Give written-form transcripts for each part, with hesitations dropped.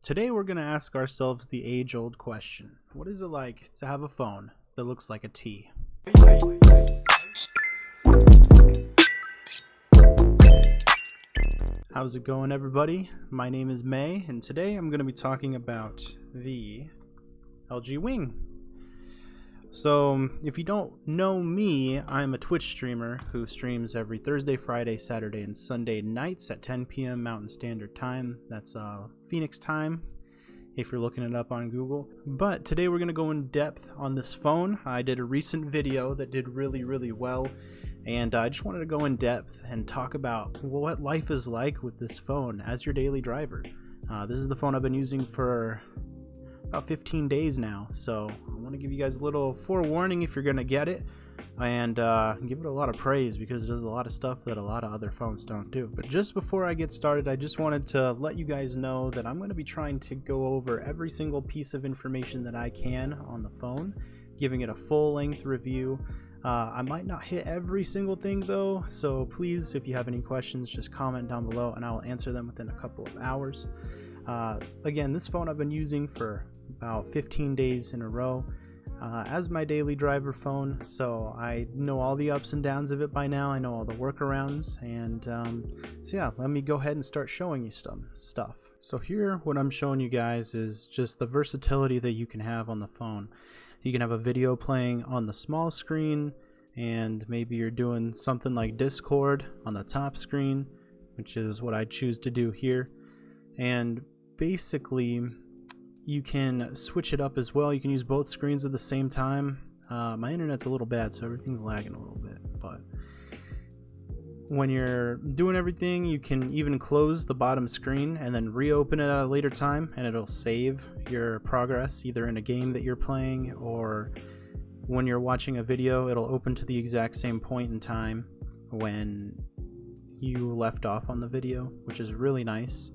Today we're going to ask ourselves the age-old question. What is it like to have a phone that looks like a T? How's it going, everybody? My name is May, and today I'm going to be talking about the LG Wing. So, if you don't know me, I'm a Twitch streamer who streams every Thursday, Friday, Saturday, and Sunday nights at 10 p.m. Mountain Standard Time. That's Phoenix time, if you're looking it up on Google. But today we're going to go in depth on this phone. I did a recent video that did really well, and I just wanted to go in depth and talk about what life is like with this phone as your daily driver. This is the phone I've been using for about 15 days now, so I want to give you guys a little forewarning if you're going to get it, and give it a lot of praise because it does a lot of stuff that a lot of other phones don't do. But just before I get started, I just wanted to let you guys know that I'm going to be trying to go over every single piece of information that I can on the phone, giving it a full-length review. I might not hit every single thing though, so please, if you have any questions, just comment down below and I will answer them within a couple of hours. Again, this phone I've been using for about 15 days in a row as my daily driver phone, so I know all the ups and downs of it by now. I know all the workarounds, and so yeah, let me go ahead and start showing you some stuff. So here, what I'm showing you guys is just the versatility that you can have on the phone. You can have a video playing on the small screen, and maybe you're doing something like Discord on the top screen, which is what I choose to do here. And basically, you can switch it up as well. You can use both screens at the same time. My internet's a little bad, so everything's lagging a little bit, but when you're doing everything, you can even close the bottom screen and then reopen it at a later time, and it'll save your progress either in a game that you're playing, or when you're watching a video, it'll open to the exact same point in time when you left off on the video, which is really nice.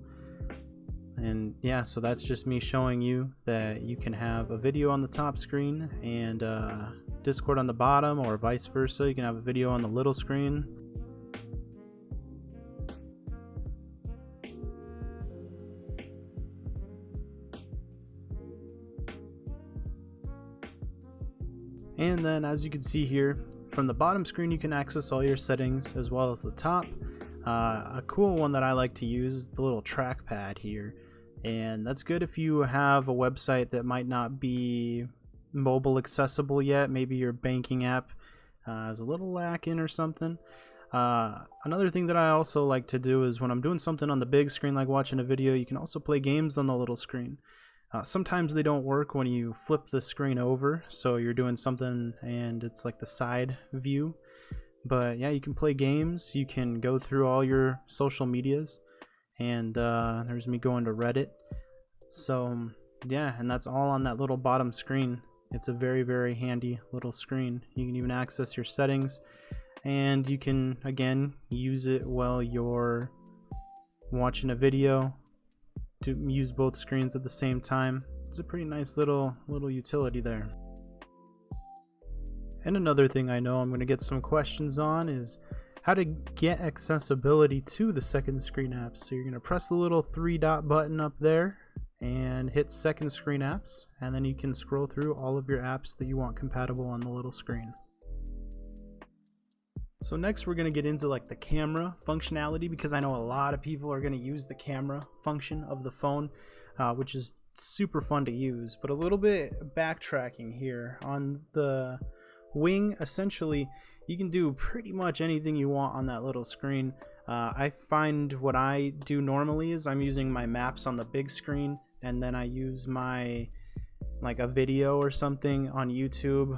And yeah, so that's just me showing you that you can have a video on the top screen and Discord on the bottom, or vice versa. You can have a video on the little screen. And then, as you can see here, from the bottom screen you can access all your settings as well as the top. A cool one that I like to use is the little trackpad here. And that's good if you have a website that might not be mobile accessible yet. Maybe your banking app is a little lacking or something. Another thing that I also like to do is when I'm doing something on the big screen, like watching a video, you can also play games on the little screen. Sometimes they don't work when you flip the screen over, so you're doing something and it's like the side view. But yeah, you can play games, you can go through all your social medias, and there's me going to Reddit. So yeah, and that's all on that little bottom screen. It's a very handy little screen. You can even access your settings, and you can again use it while you're watching a video to use both screens at the same time. It's a pretty nice little utility there. And another thing I know I'm going to get some questions on is how to get accessibility to the second screen apps. So you're going to press the little 3-dot button up there and hit second screen apps, and then you can scroll through all of your apps that you want compatible on the little screen. So next we're going to get into like the camera functionality, because I know a lot of people are going to use the camera function of the phone, which is super fun to use. But a little bit backtracking here on the Wing, essentially you can do pretty much anything you want on that little screen. I find what I do normally is I'm using my maps on the big screen, and then I use my like a video or something on YouTube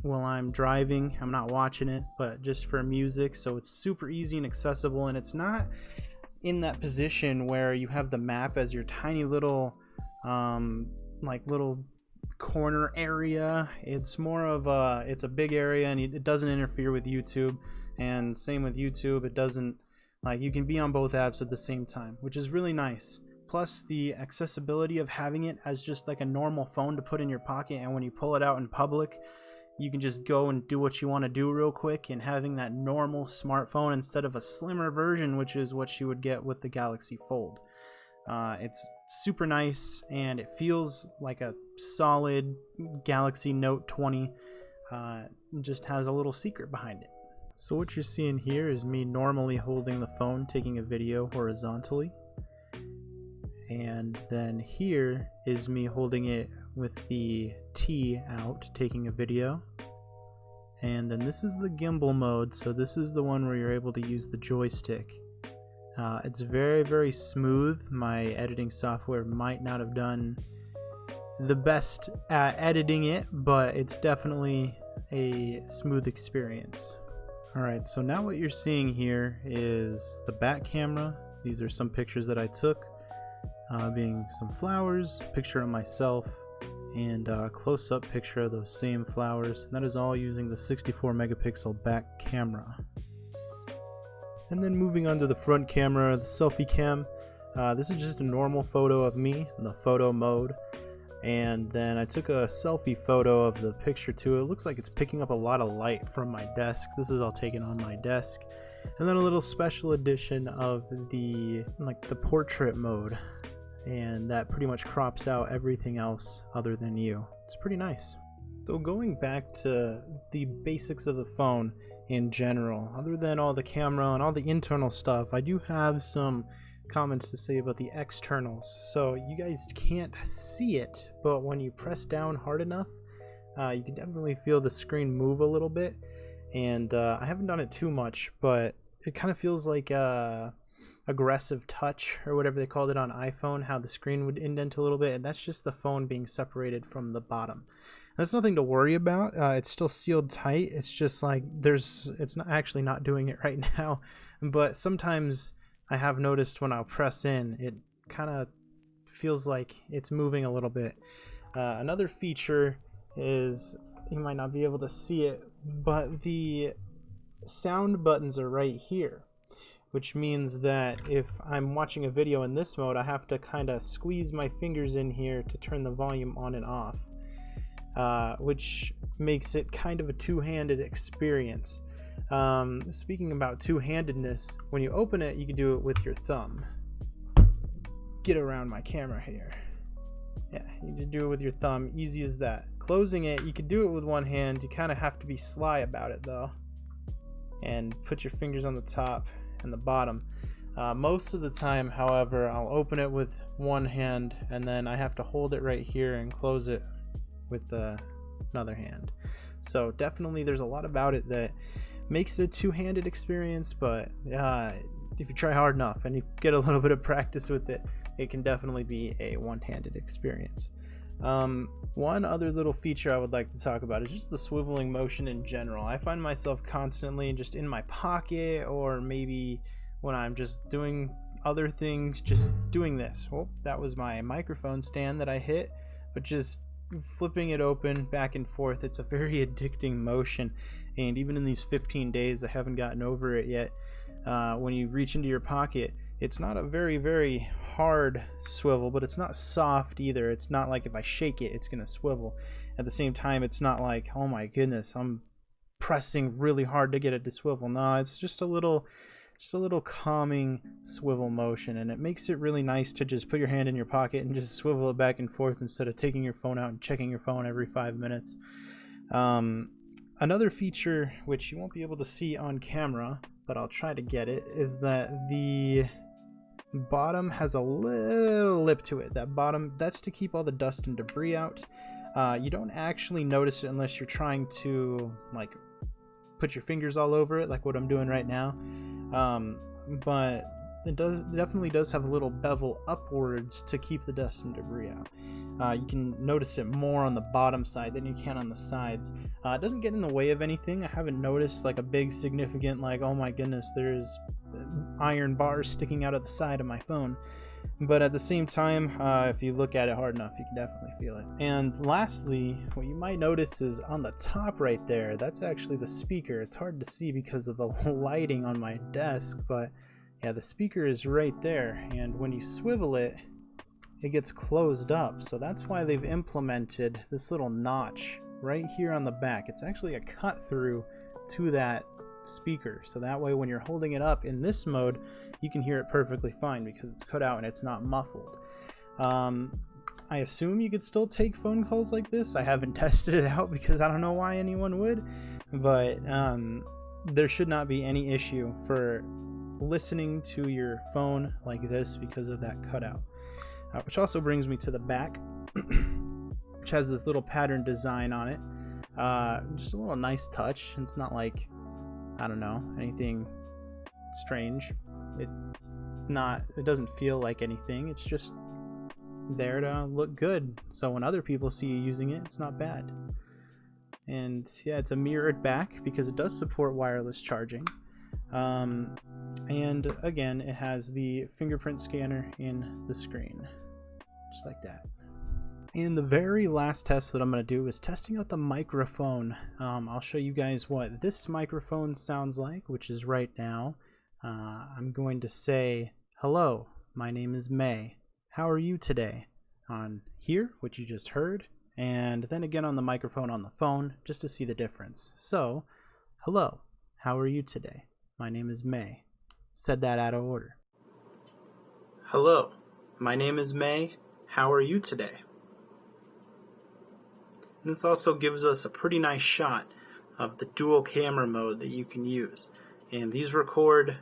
while I'm driving. I'm not watching it, but just for music, so it's super easy and accessible, and it's not in that position where you have the map as your tiny little little corner area. It's more of it's a big area, and it doesn't interfere with YouTube, and same with YouTube, it doesn't, like, you can be on both apps at the same time, which is really nice. Plus the accessibility of having it as just like a normal phone to put in your pocket, and when you pull it out in public you can just go and do what you want to do real quick, and having that normal smartphone instead of a slimmer version, which is what you would get with the Galaxy Fold. It's super nice, and it feels like a solid Galaxy Note 20. Just has a little secret behind it. So what you're seeing here is me normally holding the phone, taking a video horizontally. And then here is me holding it with the T out, taking a video. And then this is the gimbal mode, so this is the one where you're able to use the joystick. It's very, very smooth. My editing software might not have done the best at editing it, but it's definitely a smooth experience. Alright, so now what you're seeing here is the back camera. These are some pictures that I took, being some flowers, picture of myself, and a close-up picture of those same flowers. And that is all using the 64 megapixel back camera. And then moving on to the front camera, the selfie cam. This is just a normal photo of me in the photo mode. And then I took a selfie photo of the picture too. It looks like it's picking up a lot of light from my desk. This is all taken on my desk. And then a little special edition of the portrait mode. And that pretty much crops out everything else other than you. It's pretty nice. So going back to the basics of the phone in general, other than all the camera and all the internal stuff, I do have some comments to say about the externals. So you guys can't see it, but when you press down hard enough, you can definitely feel the screen move a little bit. And I haven't done it too much, but it kind of feels like aggressive touch, or whatever they called it on iPhone, how the screen would indent a little bit, and that's just the phone being separated from the bottom. That's nothing to worry about. It's still sealed tight. It's just like it's not actually not doing it right now, but sometimes I have noticed when I'll press in, it kind of feels like it's moving a little bit. Another feature is, you might not be able to see it, but the sound buttons are right here, which means that if I'm watching a video in this mode, I have to kind of squeeze my fingers in here to turn the volume on and off, which makes it kind of a two-handed experience. Speaking about two-handedness, when you open it, you can do it with your thumb. Get around my camera here. Yeah, you can do it with your thumb, easy as that. Closing it, you can do it with one hand. You kind of have to be sly about it though, and put your fingers on the top and the bottom. Most of the time, however, I'll open it with one hand, and then I have to hold it right here and close it with another hand. So definitely there's a lot about it that makes it a two-handed experience, but if you try hard enough and you get a little bit of practice with it, it can definitely be a one-handed experience. One other little feature I would like to talk about is just the swiveling motion in general. I find myself constantly just in my pocket, or maybe when I'm just doing other things, just doing this. Oh, that was my microphone stand that I hit, but just flipping it open back and forth, it's a very addicting motion. And even in these 15 days, I haven't gotten over it yet. When you reach into your pocket, it's not a very, very hard swivel, but it's not soft either. It's not like if I shake it, it's gonna swivel. At the same time, it's not like, oh my goodness, I'm pressing really hard to get it to swivel. No, it's just a little calming swivel motion, and it makes it really nice to just put your hand in your pocket and just swivel it back and forth instead of taking your phone out and checking your phone every 5 minutes. Another feature which you won't be able to see on camera, but I'll try to get it, is that the bottom has a little lip to it. That bottom, that's to keep all the dust and debris out. You don't actually notice it unless you're trying to like put your fingers all over it, like what I'm doing right now. But it definitely does have a little bevel upwards to keep the dust and debris out. You can notice it more on the bottom side than you can on the sides. It doesn't get in the way of anything. I haven't noticed like a big significant, like, oh my goodness, there's iron bars sticking out of the side of my phone. But at the same time, if you look at it hard enough, you can definitely feel it. And lastly, what you might notice is on the top right there, that's actually the speaker. It's hard to see because of the lighting on my desk, but yeah, the speaker is right there. And when you swivel it, it gets closed up. So that's why they've implemented this little notch right here on the back. It's actually a cut through to that speaker, so that way when you're holding it up in this mode, you can hear it perfectly fine because it's cut out and it's not muffled. I assume you could still take phone calls like this. I haven't tested it out because I don't know why anyone would, but there should not be any issue for listening to your phone like this because of that cutout. Which also brings me to the back, which has this little pattern design on it. Just a little nice touch. It's not like, I don't know, anything strange. It doesn't feel like anything. It's just there to look good, so when other people see you using it, it's not bad. And yeah, it's a mirrored back because it does support wireless charging. And again, it has the fingerprint scanner in the screen, just like that. And the very last test that I'm going to do is testing out the microphone. I'll show you guys what this microphone sounds like, which is right now. I'm going to say, hello, my name is May. How are you today? On here, which you just heard, and then again on the microphone on the phone, just to see the difference. So, hello, how are you today? My name is May. Said that out of order. Hello, my name is May. How are you today? And this also gives us a pretty nice shot of the dual camera mode that you can use. And these record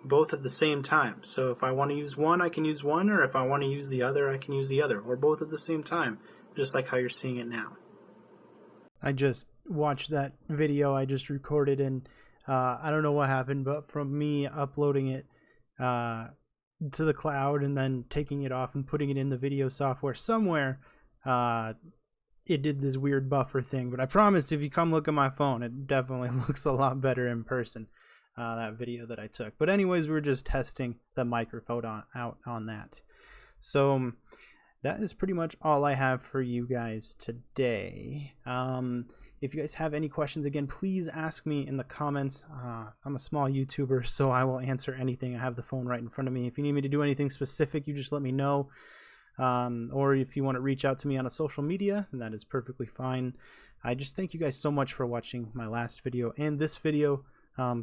both at the same time. So if I want to use one, I can use one, or if I want to use the other, I can use the other, or both at the same time, just like how you're seeing it now. I just watched that video I just recorded, and I don't know what happened, but from me uploading it to the cloud and then taking it off and putting it in the video software somewhere, it did this weird buffer thing. But I promise if you come look at my phone, it definitely looks a lot better in person. That video that I took. But anyways, we were just testing the microphone out on that. So that is pretty much all I have for you guys today. If you guys have any questions, again, please ask me in the comments. I'm a small YouTuber, so I will answer anything. I have the phone right in front of me. If you need me to do anything specific, you just let me know. Or if you want to reach out to me on a social media, that is perfectly fine. I just thank you guys so much for watching my last video and this video.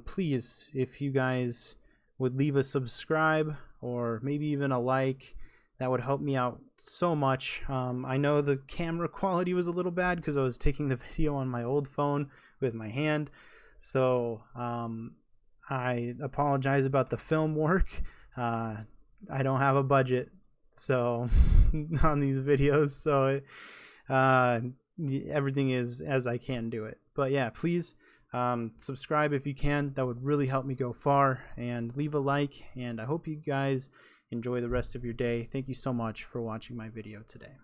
Please, if you guys would leave a subscribe or maybe even a like, that would help me out so much. I know the camera quality was a little bad because I was taking the video on my old phone with my hand, so I apologize about the film work. I don't have a budget so on these videos, so everything is as I can do it. But yeah, please subscribe if you can. That would really help me go far, and leave a like, and I hope you guys enjoy the rest of your day. Thank you so much for watching my video today.